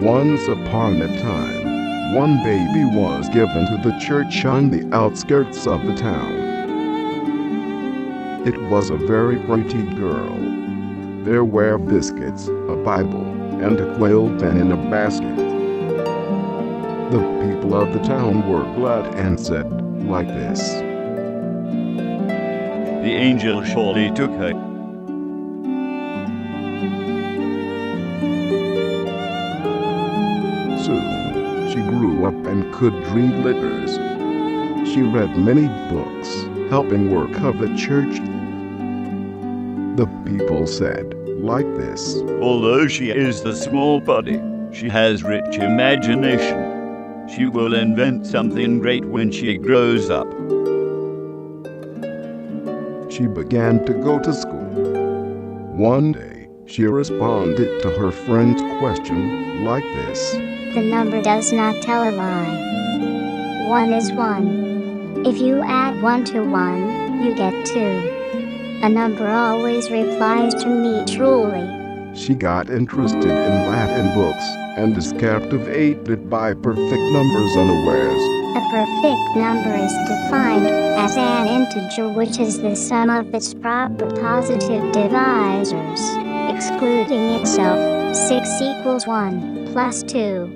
Once upon a time, one baby was given to the church on the outskirts of the town. It was a very pretty girl. There were biscuits, a Bible, and a quail pen in a basket. The people of the town were glad and said, like this: The angel surely took her. Soon, she grew up and could read letters. She read many books, helping work of the church. The people said, like this: Although she is the small body, she has rich imagination. She will invent something great when she grows up. She began to go to school. One day, she responded to her friend's question like this: The number does not tell a lie. 1 is 1. If you add 1 to 1, you get 2. A number always replies to me truly. She got interested in Latin books and is captivated by perfect numbers unawares. A perfect number is defined as an integer which is the sum of its proper positive divisors, excluding itself. 6 equals 1, plus 2,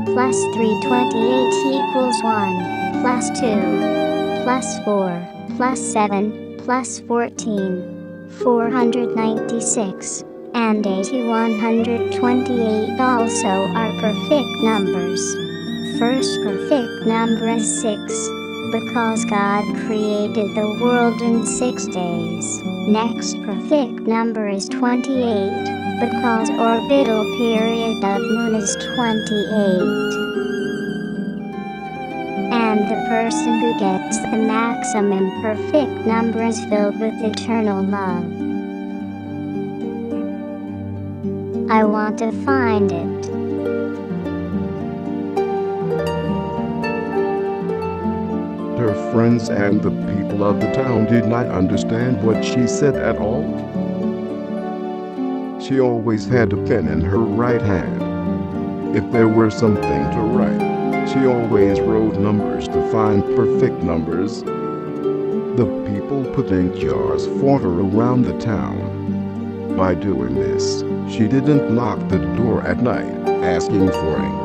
plus 3. 28 equals 1, plus 2, plus 4, plus 7, plus 14, 496, and 8128 also are perfect numbers. First perfect number is 6, because God created the world in 6 days. Next perfect number is 28, because orbital period of moon is 28. And the person who gets the maximum perfect number is filled with eternal love. I want to find it. Her friends and the people of the town did not understand what she said at all. She always had a pen in her right hand. If there were something to write, she always wrote numbers to find perfect numbers. The people put ink jars for her around the town. By doing this, she didn't lock the door at night, asking for ink.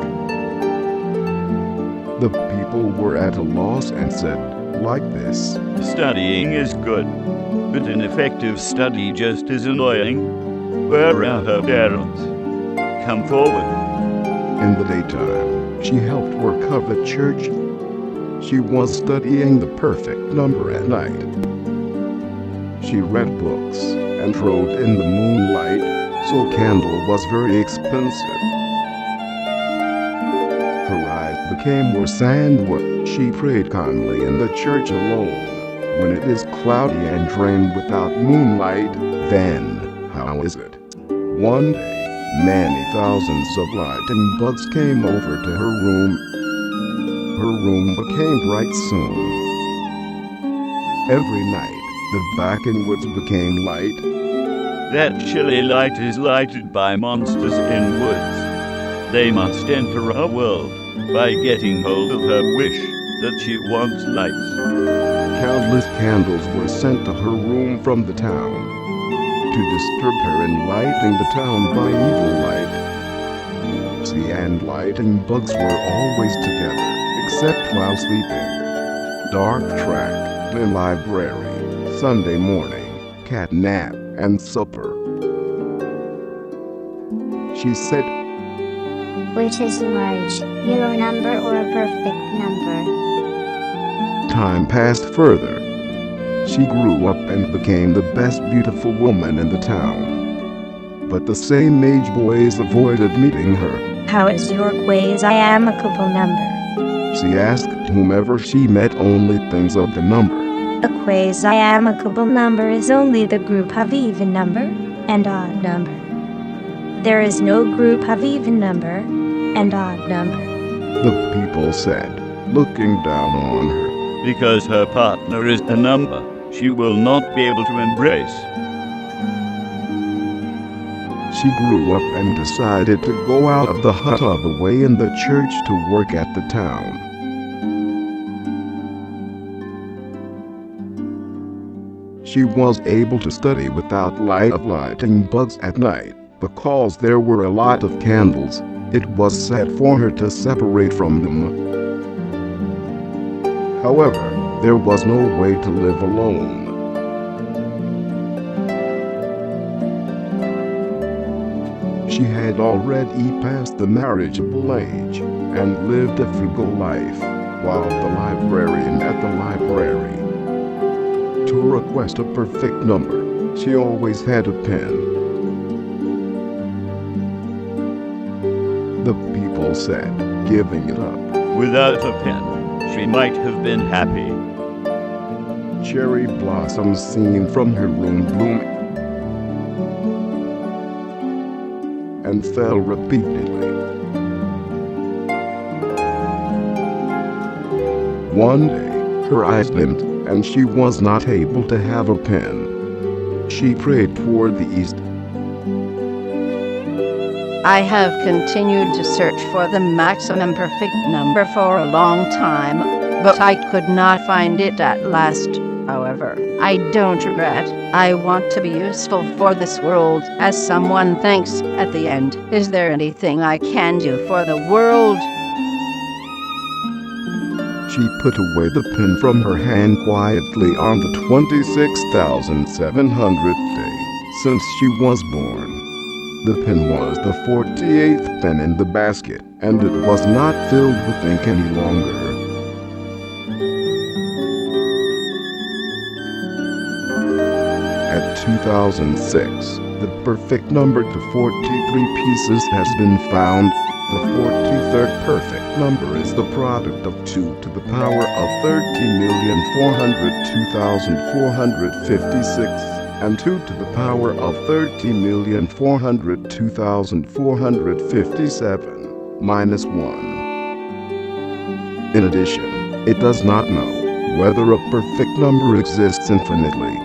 The people were at a loss and said, like this: Studying is good, but an effective study just as annoying. Where are her parents? Come forward. In the daytime, she helped work of the church. She was studying the perfect number at night. She read books and wrote in the moonlight, so candle was very expensive. Her eyes became worse and worse. She prayed calmly in the church alone. When it is cloudy and rain without moonlight, then how is it? One day, many thousands of lightning bugs came over to her room. Her room became bright soon. Every night, the backwoods became light. That chilly light is lighted by monsters in woods. They must enter her world by getting hold of her wish that she wants lights. Countless candles were sent to her room from the town to disturb her in lighting the town by evil light. Sea and lightning bugs were always together, except while sleeping. Dark track, the library, Sunday morning, cat nap, and supper. She said, Which is large, your number or a perfect number? Time passed further. She grew up and became the best beautiful woman in the town. But the same age boys avoided meeting her. How is your quasi-amicable number? She asked whomever she met only things of the number. A quasi-amicable number is only the group of even number and odd number. There is no group of even number and odd number. The people said, looking down on her. Because her partner is a number, she will not be able to embrace. She grew up and decided to go out of the hut of away in the church to work at the town. She was able to study without light of lighting bugs at night, because there were a lot of candles. It was sad for her to separate from them. However, there was no way to live alone. She had already passed the marriageable age and lived a frugal life, while the librarian at the library. To request a perfect number, she always had a pen. The people said, giving it up. Without a pen, she might have been happy. Cherry blossoms seen from her room bloom and fell repeatedly. One day, her eyes dimmed, and she was not able to have a pen. She prayed toward the east. I have continued to search for the maximum perfect number for a long time, but I could not find it at last. However, I don't regret. I want to be useful for this world, as someone thinks at the end. Is there anything I can do for the world? She put away the pen from her hand quietly on the 26,700th day since she was born. The pen was the 48th pen in the basket, and it was not filled with ink any longer. At 2006, the perfect number to 43 pieces has been found. The 43rd perfect number is the product of 2 to the power of 30,402,456 and 2 to the power of 30,402,457 minus 1. In addition, it does not know whether a perfect number exists infinitely.